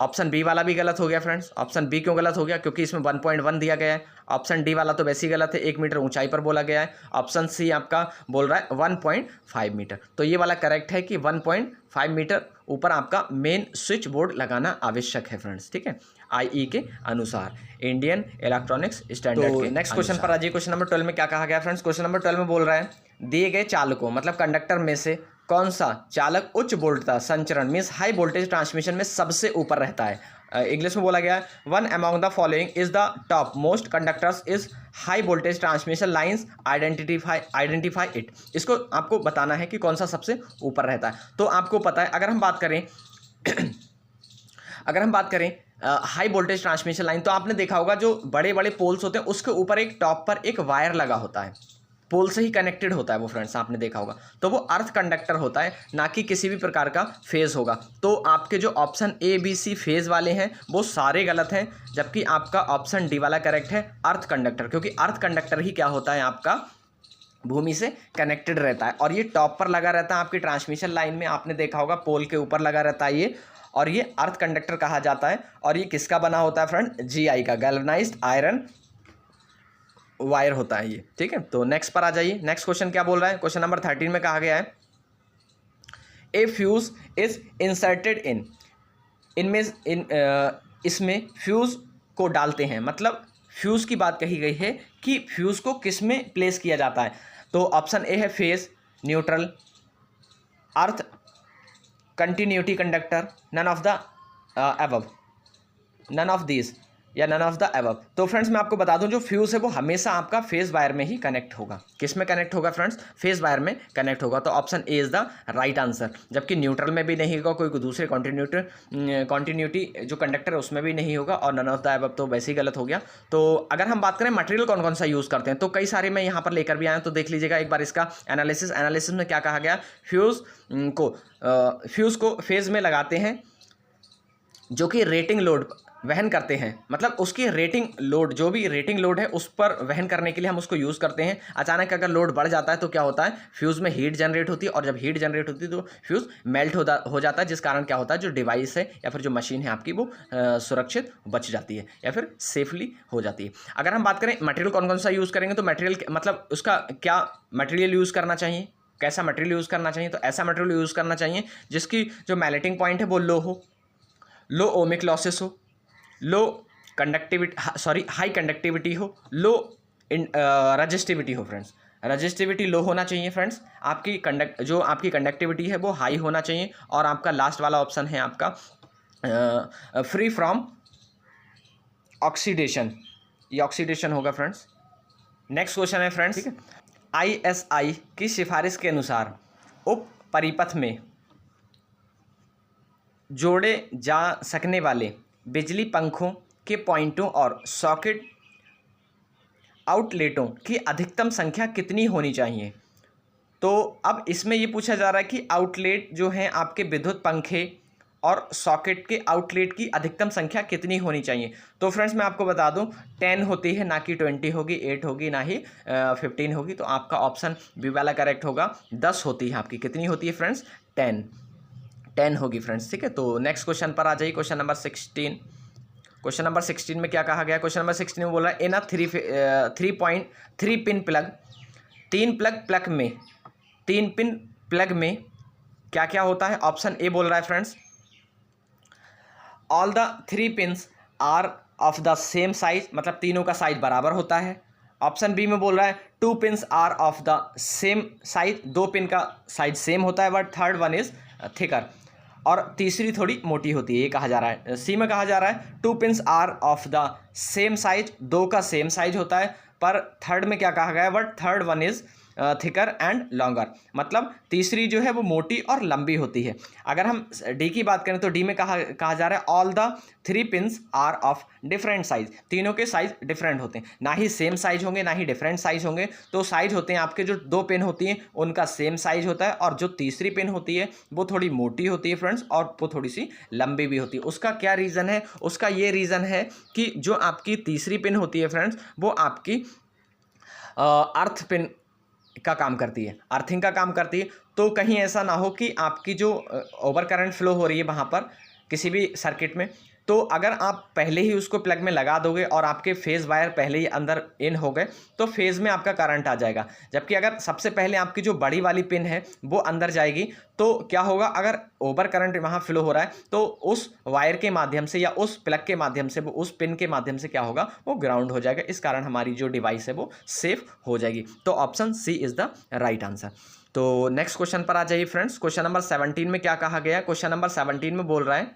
ऑप्शन बी वाला भी गलत हो गया फ्रेंड्स। ऑप्शन बी क्यों गलत हो गया, क्योंकि इसमें 1.1 दिया गया है। ऑप्शन डी वाला तो वैसे ही गलत है, 1 मीटर ऊंचाई पर बोला गया है। ऑप्शन सी आपका बोल रहा है 1.5 मीटर। तो ये वाला करेक्ट है कि 1.5 मीटर ऊपर आपका मेन स्विच बोर्ड लगाना आवश्यक है फ्रेंड्स, ठीक है, आईई के अनुसार, इंडियन इलेक्ट्रॉनिक्स स्टैंडर्ड के। नेक्स्ट क्वेश्चन पर आ जाइए। क्वेश्चन नंबर 12 में क्या कहा गया फ्रेंड्स, क्वेश्चन नंबर 12 में बोल रहा है दिए गए चालकों, मतलब कंडक्टर में से कौन सा चालक उच्च वोल्टता संचरण मीन्स हाई वोल्टेज ट्रांसमिशन में सबसे ऊपर रहता है। इंग्लिश में बोला गया है one among the following is the top most conductors is high voltage transmission lines identify it. इसको आपको बताना है कि कौन सा सबसे ऊपर रहता है। तो आपको पता है, अगर हम बात करें हाई वोल्टेज ट्रांसमिशन लाइन, तो आपने देखा होगा जो बड़े बड़े पोल्स होते हैं उसके ऊपर एक टॉप पर एक वायर लगा होता है, पोल से ही कनेक्टेड होता है वो फ्रेंड्स, आपने देखा होगा। तो वो अर्थ कंडक्टर होता है, ना कि किसी भी प्रकार का फेज होगा। तो आपके जो option A B C phase वाले हैं वो सारे गलत हैं, जबकि आपका ऑप्शन डी वाला करेक्ट है, अर्थ कंडक्टर। क्योंकि अर्थ कंडक्टर ही क्या होता है, आपका भूमि से कनेक्टेड रहता है और ये टॉप पर लगा रहता है आपकी ट्रांसमिशन लाइन में, आपने देखा होगा पोल के ऊपर लगा रहता है ये, और ये अर्थ कंडक्टर कहा जाता है। और ये किसका बना होता है फ्रेंड, जीआई का, गैल्वेनाइज्ड आयरन वायर होता है ये, ठीक है। तो नेक्स्ट पर आ जाइए। नेक्स्ट क्वेश्चन क्या बोल रहा है, क्वेश्चन नंबर 13 में कहा गया है ए फ्यूज इज इंसर्टेड इसमें फ्यूज को डालते हैं, मतलब फ्यूज की बात कही गई है कि फ्यूज को किस में प्लेस किया जाता है। तो ऑप्शन ए है phase, neutral, earth, continuity conductor, none of the above, none of this या नन ऑफ द अबव। तो फ्रेंड्स मैं आपको बता दूं जो फ्यूज है वो हमेशा आपका फेज वायर में ही कनेक्ट होगा। किस में कनेक्ट होगा फ्रेंड्स, फेज वायर में कनेक्ट होगा। तो option A is the right answer. जबकि न्यूट्रल में भी नहीं होगा, कोई दूसरे कॉन्टिन्यूटी जो कंडक्टर है उसमें भी नहीं होगा, और नन ऑफ द अबव तो वैसे ही गलत हो गया। तो अगर हम बात करें मटेरियल कौन कौन सा यूज़ करते हैं, तो कई सारे मैं यहाँ पर लेकर भी आया हूँ, तो देख लीजिएगा एक बार इसका एनालिसिस में क्या कहा गया। फ्यूज़ को फेज में लगाते हैं जो कि रेटिंग लोड वहन करते हैं, मतलब उसकी रेटिंग लोड, जो भी रेटिंग लोड है उस पर वहन करने के लिए हम उसको यूज़ करते हैं। अचानक अगर लोड बढ़ जाता है तो क्या होता है, फ्यूज़ में हीट जनरेट होती है, और जब हीट जनरेट होती है तो फ्यूज़ मेल्ट हो जाता है, जिस कारण क्या होता है जो डिवाइस है या फिर जो मशीन है आपकी वो सुरक्षित बच जाती है या फिर सेफली हो जाती है। अगर हम बात करें मटेरियल कौन कौन सा यूज़ करेंगे, तो मटेरियल मतलब उसका क्या मटेरियल यूज़ करना चाहिए, कैसा मटेरियल यूज़ करना चाहिए, तो ऐसा मटेरियल यूज़ करना चाहिए जिसकी जो मेल्टिंग पॉइंट है वो लो हो, लो ओमिक लॉसेस हो, लो हाई कंडक्टिविटी हो, लो रजिस्टिविटी हो फ्रेंड्स। रजिस्टिविटी लो होना चाहिए फ्रेंड्स, आपकी कंडक्टिविटी है वो हाई होना चाहिए। और आपका लास्ट वाला ऑप्शन है आपका फ्री फ्रॉम ऑक्सीडेशन, ये ऑक्सीडेशन होगा फ्रेंड्स। नेक्स्ट क्वेश्चन है फ्रेंड्स, ठीक है, ISI की सिफारिश के अनुसार उप परिपथ में जोड़े जा सकने वाले बिजली पंखों के पॉइंटों और सॉकेट आउटलेटों की अधिकतम संख्या कितनी होनी चाहिए। तो अब इसमें ये पूछा जा रहा है कि आउटलेट जो हैं आपके विद्युत पंखे और सॉकेट के आउटलेट की अधिकतम संख्या कितनी होनी चाहिए। तो फ्रेंड्स मैं आपको बता दूं 10 होती है, ना कि 20 होगी, 8 होगी, ना ही 15 होगी। तो आपका ऑप्शन बी वाला करेक्ट होगा। 10 होती है आपकी। कितनी होती है फ्रेंड्स? 10 होगी फ्रेंड्स। ठीक है, तो नेक्स्ट क्वेश्चन पर आ जाइए। Question number 16। क्वेश्चन नंबर 16 में क्या कहा गया? क्वेश्चन नंबर 16 में बोल रहा है इन अ 3 पिन प्लग, 3 पिन प्लग में क्या क्या होता है। ऑप्शन ए बोल रहा है friends all the 3 pins are of the same size, मतलब तीनों का साइज बराबर होता है। ऑप्शन बी में बोल रहा है 2 pins are of the same size, 2 pin का साइज सेम होता है, but third one is thicker, और तीसरी थोड़ी मोटी होती है। ये कहा जा रहा है। सी में कहा जा रहा है 2 pins are of the same size, 2 का सेम साइज होता है, पर थर्ड में क्या कहा गया है? But third one is thicker and longer, मतलब तीसरी जो है वो मोटी और लंबी होती है। अगर हम डी की बात करें तो डी में कहा जा रहा है all the 3 pins are of different size, तीनों के साइज डिफरेंट होते हैं, ना ही सेम साइज होंगे ना ही डिफरेंट साइज होंगे। तो साइज होते हैं आपके जो 2 पिन होती हैं उनका सेम साइज होता है, और जो तीसरी पिन होती है वो थोड़ी मोटी होती है फ्रेंड्स, और वो थोड़ी सी लंबी भी होती है। उसका क्या रीज़न है? उसका ये रीज़न है कि जो आपकी तीसरी पिन होती है फ्रेंड्स वो आपकी अर्थ पिन का काम करती है, अर्थिंग का काम करती है। तो कहीं ऐसा ना हो कि आपकी जो ओवर करंट फ्लो हो रही है वहाँ पर किसी भी सर्किट में, तो अगर आप पहले ही उसको प्लग में लगा दोगे और आपके फेज़ वायर पहले ही अंदर इन हो गए तो फेज़ में आपका करंट आ जाएगा। जबकि अगर सबसे पहले आपकी जो बड़ी वाली पिन है वो अंदर जाएगी तो क्या होगा? अगर ओवर करंट वहाँ फ्लो हो रहा है तो उस वायर के माध्यम से या उस प्लग के माध्यम से, वो उस पिन के माध्यम से क्या होगा? वो ग्राउंड हो जाएगा। इस कारण हमारी जो डिवाइस है वो सेफ हो जाएगी। तो option C is the right answer. तो नेक्स्ट क्वेश्चन पर आ जाइए फ्रेंड्स। क्वेश्चन नंबर 17 में क्या कहा गया? क्वेश्चन नंबर 17 में बोल रहा है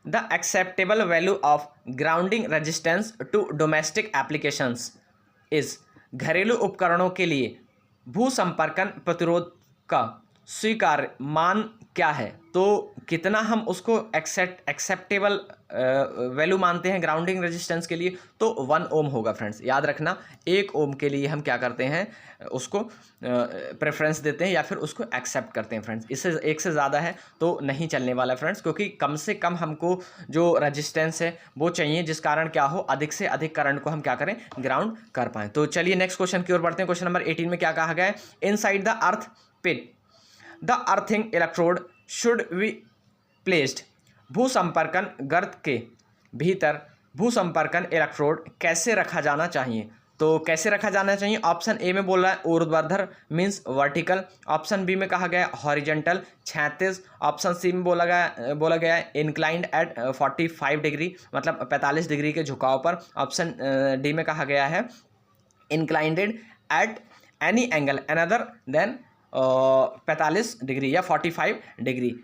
the acceptable value of grounding resistance to domestic applications is, घरेलू उपकरणों के लिए भूसंपर्कन प्रतिरोध का स्वीकार्य मान क्या है। तो कितना हम उसको एक्सेप्टेबल वैल्यू मानते हैं ग्राउंडिंग रेजिस्टेंस के लिए? तो 1 ओम होगा फ्रेंड्स। याद रखना 1 ओम के लिए हम क्या करते हैं? उसको प्रेफरेंस देते हैं या फिर उसको एक्सेप्ट करते हैं फ्रेंड्स। इससे एक से ज़्यादा है तो नहीं चलने वाला फ्रेंड्स, क्योंकि कम से कम हमको जो रेजिस्टेंस है वो चाहिए, जिस कारण क्या हो? अधिक से अधिक करंट को हम क्या करें? ग्राउंड कर पाएँ। तो चलिए नेक्स्ट क्वेश्चन की ओर बढ़ते हैं। क्वेश्चन नंबर 18 में क्या कहा गया है? Inside the earth pin the earthing electrode should be placed, भूसंपर्कन गर्त के भीतर भूसंपर्कन इलेक्ट्रोड कैसे रखा जाना चाहिए। तो कैसे रखा जाना चाहिए? ऑप्शन ए में बोल रहा है ऊर्ध्वाधर मीन्स वर्टिकल, ऑप्शन बी में कहा गया है हॉरिजेंटल 36, ऑप्शन सी में बोला गया है इंक्लाइंड एट 45 डिग्री, मतलब 45 डिग्री के झुकाव पर, ऑप्शन डी में कहा गया है inclined at any angle another than 45 degree या 45 डिग्री।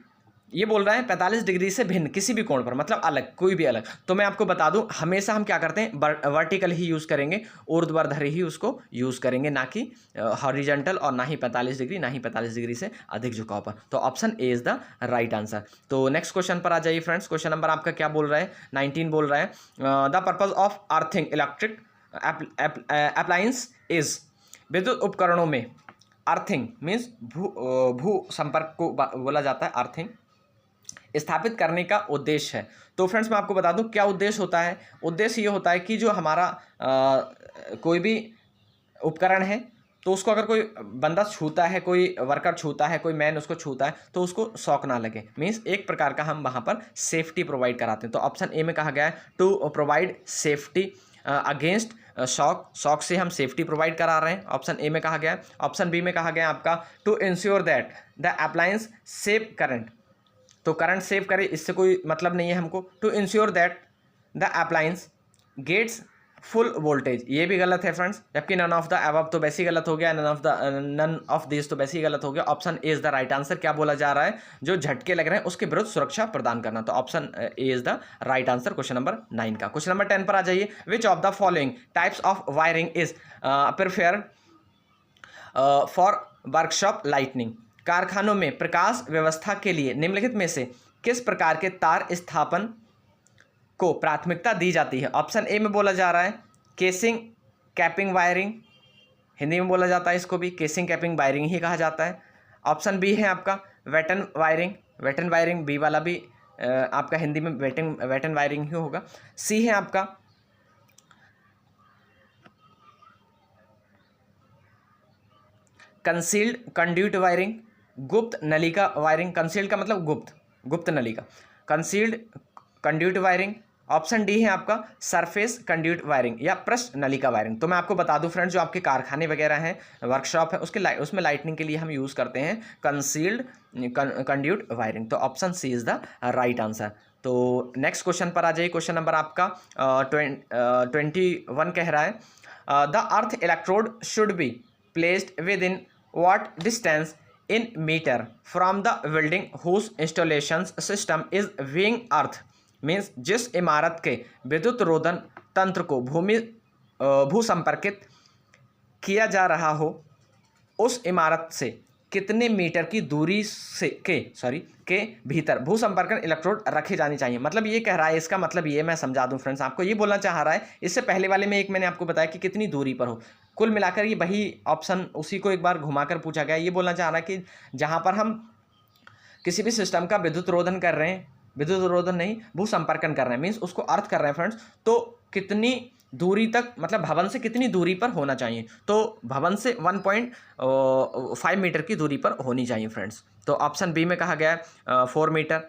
ये बोल रहा है 45 डिग्री से भिन्न किसी भी कोण पर, मतलब अलग, कोई भी अलग। तो मैं आपको बता दूं हमेशा हम क्या करते हैं? वर्टिकल ही यूज़ करेंगे, ऊर्ध्वाधर ही उसको यूज़ करेंगे, ना कि हॉरिजेंटल, और ना ही 45 डिग्री, ना ही 45 डिग्री से अधिक झुकाव पर। तो option A is the right answer. तो नेक्स्ट क्वेश्चन पर आ जाइए फ्रेंड्स। क्वेश्चन नंबर आपका क्या बोल रहा है? 19 बोल रहा है the purpose of earthing electric appliance is, विद्युत उपकरणों में अर्थिंग मीन्स भू संपर्क को बोला जाता है अर्थिंग, स्थापित करने का उद्देश्य है। तो फ्रेंड्स मैं आपको बता दूं क्या उद्देश्य होता है। उद्देश्य ये होता है कि जो हमारा कोई भी उपकरण है तो उसको अगर कोई बंदा छूता है, कोई वर्कर छूता है, कोई मैन उसको छूता है तो उसको शॉक ना लगे, मीन्स एक प्रकार का हम वहाँ पर सेफ्टी प्रोवाइड कराते हैं। तो ऑप्शन ए में कहा गया है to provide safety against shock से हम सेफ्टी प्रोवाइड करा रहे हैं, ऑप्शन ए में कहा गया है। ऑप्शन बी में कहा गया है आपका to ensure that the appliance save current, तो करंट सेव करे इससे कोई मतलब नहीं है हमको। To ensure that the appliance gets full voltage, ये भी गलत है फ्रेंड्स, जबकि नन ऑफ द अबव तो वैसे ही गलत हो गया, नन ऑफ दिस तो वैसे ही गलत हो गया। Option A is the right answer. क्या बोला जा रहा है? जो झटके लग रहे हैं उसके विरुद्ध सुरक्षा प्रदान करना। तो option A is the right answer question number 9 का। क्वेश्चन नंबर 10 पर आ जाइए। Which of the following types of wiring is prefer for workshop lightning, कारखानों में प्रकाश व्यवस्था के लिए निम्नलिखित में से किस प्रकार के तार स्थापन को प्राथमिकता दी जाती है? ऑप्शन ए में बोला जा रहा है केसिंग कैपिंग वायरिंग, हिंदी में बोला जाता है इसको भी केसिंग कैपिंग वायरिंग ही कहा जाता है। ऑप्शन बी है आपका वेटन वायरिंग, वेटन वायरिंग बी वाला भी आपका हिंदी में वेटन वायरिंग ही होगा। सी है आपका कंसील्ड कंड्यूट वायरिंग, गुप्त नलिका वायरिंग। कंसील्ड का मतलब गुप्त नलिका, concealed conduit wiring. Option D है आपका सरफेस कंड्यूट वायरिंग या पृष्ठ नलिका वायरिंग। तो मैं आपको बता दूं फ्रेंड्स, जो आपके कारखाने वगैरह हैं, वर्कशॉप है, उसमें लाइटनिंग के लिए हम यूज़ करते हैं कंसील्ड कंड्यूट वायरिंग। तो option C is the right answer. तो नेक्स्ट क्वेश्चन पर आ जाइए। क्वेश्चन नंबर आपका 21 कह रहा है the earth electrode should be placed with in what distance in meter from the building whose installation system is weighing earth means जिस इमारत के विद्युत रोधन तंत्र को भू संपर्कित किया जा रहा हो उस इमारत से कितने मीटर की दूरी से के भीतर भू संपर्कन इलेक्ट्रोड रखे जाने चाहिए। मतलब ये कह रहा है, इसका मतलब ये मैं समझा दूं फ्रेंड्स आपको, ये बोलना चाह रहा है, इससे पहले वाले में एक मैंने आपको बताया कि कितनी दूरी पर हो, कुल मिलाकर ये वही ऑप्शन उसी को एक बार घुमाकर पूछा गया। ये बोलना चाह रहा है कि जहाँ पर हम किसी भी सिस्टम का विद्युत रोधन कर रहे हैं, विद्युत रोधन नहीं भू संपर्कन कर रहे हैं, मीन्स उसको अर्थ कर रहे हैं फ्रेंड्स, तो कितनी दूरी तक, मतलब भवन से कितनी दूरी पर होना चाहिए। तो भवन से 1.5 मीटर की दूरी पर होनी चाहिए फ्रेंड्स। तो ऑप्शन बी में कहा गया है 4 मीटर,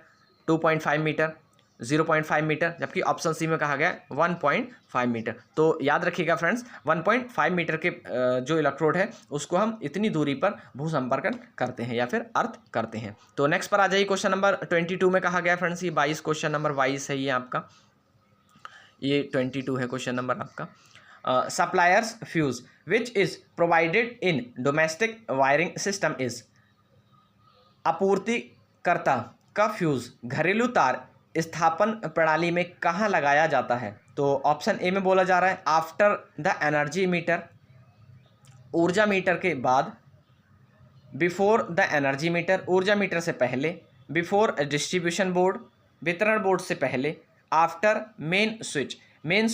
2.5 मीटर, 0.5 मीटर, जबकि ऑप्शन सी में कहा गया 1.5 मीटर। तो याद रखिएगा फ्रेंड्स, 1.5 मीटर के जो इलेक्ट्रोड है उसको हम इतनी दूरी पर भू संपर्कन करते हैं या फिर अर्थ करते हैं। तो नेक्स्ट पर आ जाइए। क्वेश्चन नंबर 22 में कहा गया फ्रेंड्स, ये 22 क्वेश्चन नंबर 22 है, ये आपका ये 22 है क्वेश्चन नंबर आपका। Suppliers fuse which is provided in domestic wiring system is, आपूर्तिकर्ता का फ्यूज घरेलू तार स्थापन प्रणाली में कहाँ लगाया जाता है? तो ऑप्शन ए में बोला जा रहा है आफ्टर द एनर्जी मीटर, ऊर्जा मीटर के बाद, बिफोर द एनर्जी मीटर, ऊर्जा मीटर से पहले, बिफोर डिस्ट्रीब्यूशन बोर्ड, वितरण बोर्ड से पहले, after main switch, main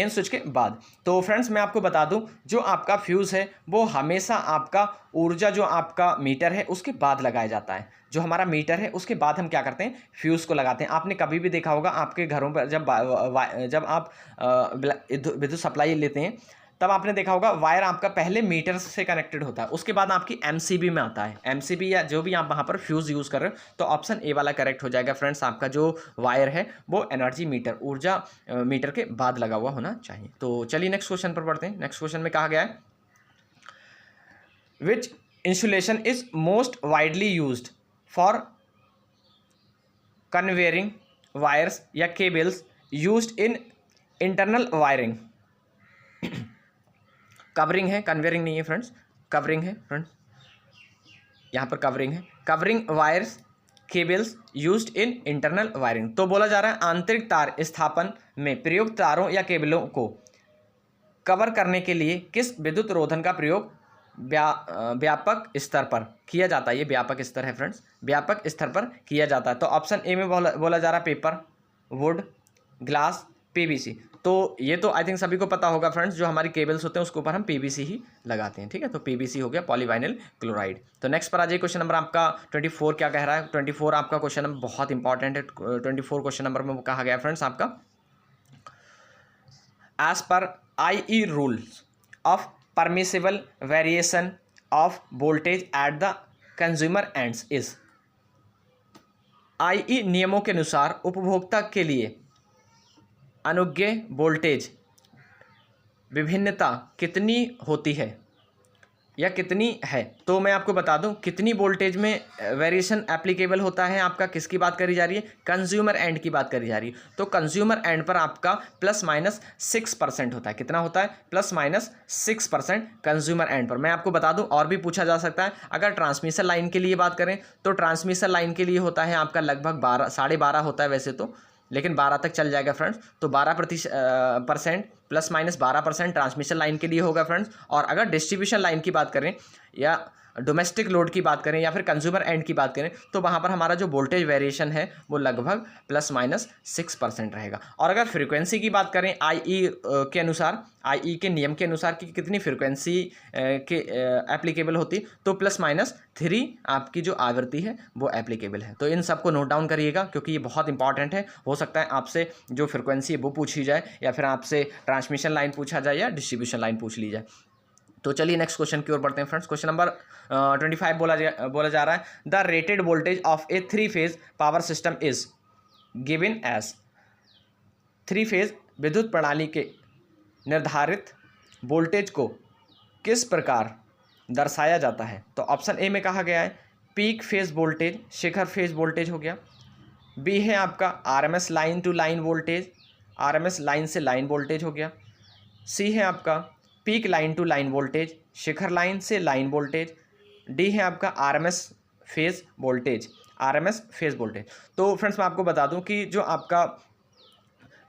switch के बाद। तो फ्रेंड्स मैं आपको बता दूं, जो आपका फ्यूज़ है वो हमेशा आपका ऊर्जा जो आपका मीटर है उसके बाद लगाया जाता है। जो हमारा मीटर है उसके बाद हम क्या करते हैं, फ्यूज़ को लगाते हैं। आपने कभी भी देखा होगा आपके घरों पर जब आप विद्युत सप्लाई लेते हैं तब आपने देखा होगा वायर आपका पहले मीटर से कनेक्टेड होता है, उसके बाद आपकी एमसीबी में आता है, एमसीबी या जो भी आप वहाँ पर फ्यूज़ यूज़ कर रहे हो। तो ऑप्शन ए वाला करेक्ट हो जाएगा फ्रेंड्स, आपका जो वायर है वो एनर्जी मीटर, ऊर्जा मीटर के बाद लगा हुआ होना चाहिए। तो चलिए नेक्स्ट क्वेश्चन पर पढ़ते हैं। नेक्स्ट क्वेश्चन में कहा गया है which insulation is most widely used for conveying wires या cables used in internal wiring. Covering है, कन्वेयरिंग नहीं है फ्रेंड्स, कवरिंग है फ्रेंड्स, यहाँ पर कवरिंग है। Covering wires cables used in internal wiring. तो बोला जा रहा है आंतरिक तार स्थापन में प्रयुक्त तारों या केबलों को कवर करने के लिए किस विद्युत रोधन का प्रयोग व्यापक स्तर पर किया जाता है। ये व्यापक स्तर है फ्रेंड्स, व्यापक स्तर पर किया जाता है। तो ऑप्शन ए में बोला जा रहा है पेपर, वुड, ग्लास, पीवीसी। तो ये तो आई थिंक सभी को पता होगा फ्रेंड्स, जो हमारी केबल्स होते हैं उसके ऊपर हम पीवीसी ही लगाते हैं, ठीक है। तो पीवीसी हो गया, पॉलीवाइनिल क्लोराइड। तो नेक्स्ट पर आ जाइए। क्वेश्चन नंबर आपका 24 क्या कह रहा है। 24 आपका क्वेश्चन नंबर बहुत इंपॉर्टेंट है। 24 क्वेश्चन नंबर में कहा गया फ्रेंड्स आपका as per IE rules of permissible variation of voltage at the consumer ends is. IE नियमों के अनुसार उपभोक्ता के लिए अनुज्ञेय वोल्टेज विभिन्नता कितनी होती है या कितनी है। तो मैं आपको बता दूं कितनी वोल्टेज में वेरिएशन एप्लीकेबल होता है। आपका किसकी बात करी जा रही है, कंज्यूमर एंड की बात करी जा रही है। तो कंज्यूमर एंड पर आपका ±6% होता है। कितना होता है, ±6% कंज्यूमर एंड पर। मैं आपको बता दूं और भी पूछा जा सकता है। अगर ट्रांसमिशन लाइन के लिए बात करें तो ट्रांसमिशन लाइन के लिए होता है आपका लगभग 12.5 होता है वैसे तो, लेकिन 12 तक चल जाएगा फ्रेंड्स। तो 12% ±12% ट्रांसमिशन लाइन के लिए होगा फ्रेंड्स। और अगर डिस्ट्रीब्यूशन लाइन की बात करें या डोमेस्टिक लोड की बात करें या फिर कंज्यूमर एंड की बात करें तो वहाँ पर हमारा जो वोल्टेज वेरिएशन है वो लगभग ±6% रहेगा। और अगर फ्रीक्वेंसी की बात करें के अनुसार, IE के नियम के अनुसार कि कितनी फ्रीक्वेंसी के एप्लीकेबल होती, तो ±3 आपकी जो आवृत्ति है वो एप्लीकेबल है। तो इन सबको नोट डाउन करिएगा क्योंकि ये बहुत इंपॉर्टेंट है। हो सकता है आपसे जो फ्रीक्वेंसी है वो पूछी जाए या फिर आपसे ट्रांसमिशन लाइन पूछा जाए या डिस्ट्रीब्यूशन लाइन पूछ ली जाए। तो चलिए नेक्स्ट क्वेश्चन की ओर बढ़ते हैं फ्रेंड्स। क्वेश्चन नंबर 25 बोला जा रहा है, the rated voltage of a 3 phase power system is given as. 3 phase विद्युत प्रणाली के निर्धारित वोल्टेज को किस प्रकार दर्शाया जाता है? तो ऑप्शन ए में कहा गया है पीक फेज वोल्टेज, शिखर फेज वोल्टेज हो गया। बी है आपका RMS line to line voltage, RMS line से लाइन वोल्टेज हो गया। सी है आपका peak line to line voltage, शिखर लाइन से लाइन वोल्टेज। डी है आपका RMS phase voltage, RMS phase voltage. तो फ्रेंड्स मैं आपको बता दूं कि जो आपका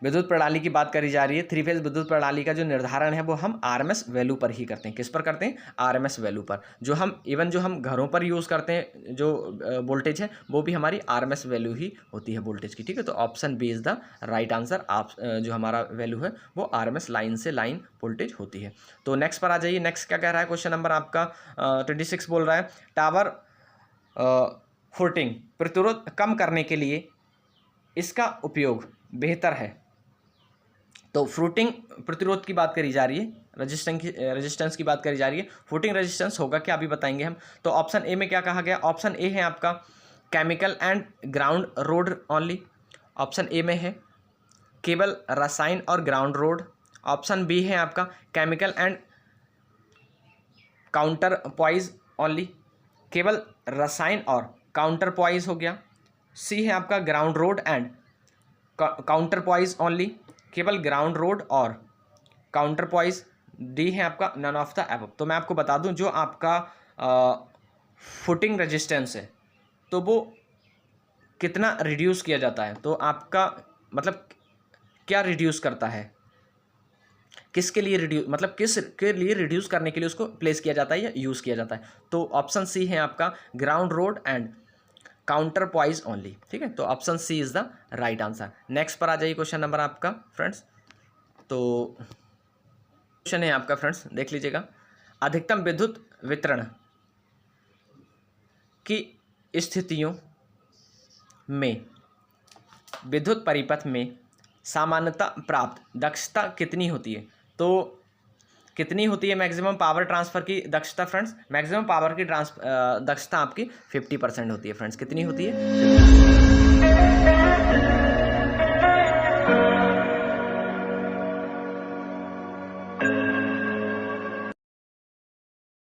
विद्युत प्रणाली की बात करी जा रही है, 3 फेज विद्युत प्रणाली का जो निर्धारण है वो हम आरएमएस वैल्यू पर ही करते हैं। किस पर करते हैं? आरएमएस वैल्यू पर। जो हम घरों पर यूज़ करते हैं जो वोल्टेज है वो भी हमारी आरएमएस वैल्यू ही होती है वोल्टेज की, ठीक है। तो option B is the right answer. आप जो हमारा वैल्यू है वो आरएमएस लाइन से लाइन वोल्टेज होती है। तो नेक्स्ट पर आ जाइए। नेक्स्ट क्या कह रहा है? क्वेश्चन नंबर आपका 26 बोल रहा है, टावर फुटिंग प्रतिरोध कम करने के लिए इसका उपयोग बेहतर है। तो फ्रूटिंग प्रतिरोध की बात करी जा रही है, रेजिस्टेंस की बात करी जा रही है। फुटिंग रेजिस्टेंस होगा क्या, अभी बताएंगे हम। तो ऑप्शन ए में क्या कहा गया? ऑप्शन ए है आपका chemical and ground road only. Option A में है केवल रसायन और ग्राउंड रोड। ऑप्शन बी है आपका chemical and counterpoise only, केवल रसायन और काउंटर पॉइज हो गया। सी है आपका ground rod and counterpoise only, केवल ग्राउंड रोड और काउंटर पॉइज। डी है आपका नन ऑफ द एबव। तो मैं आपको बता दूं जो आपका फुटिंग रेजिस्टेंस है तो वो कितना रिड्यूस किया जाता है, तो आपका मतलब क्या रिड्यूस करता है, किसके लिए रिड्यूस, मतलब किस के लिए रिड्यूस करने के लिए उसको प्लेस किया जाता है या यूज़ किया जाता है। तो ऑप्शन सी है आपका ground rod and counterpoise only, ठीक है। तो option C is the right answer. Next पर आ जाइए क्वेश्चन नंबर आपका फ्रेंड्स। तो क्वेश्चन है आपका फ्रेंड्स, देख लीजिएगा, अधिकतम विद्युत वितरण की स्थितियों में विद्युत परिपथ में सामान्यता प्राप्त दक्षता कितनी होती है? तो कितनी होती है मैक्सिमम पावर ट्रांसफ़र की दक्षता फ्रेंड्स? मैक्सिमम पावर की दक्षता आपकी 50% होती है फ्रेंड्स। कितनी होती है? 50%।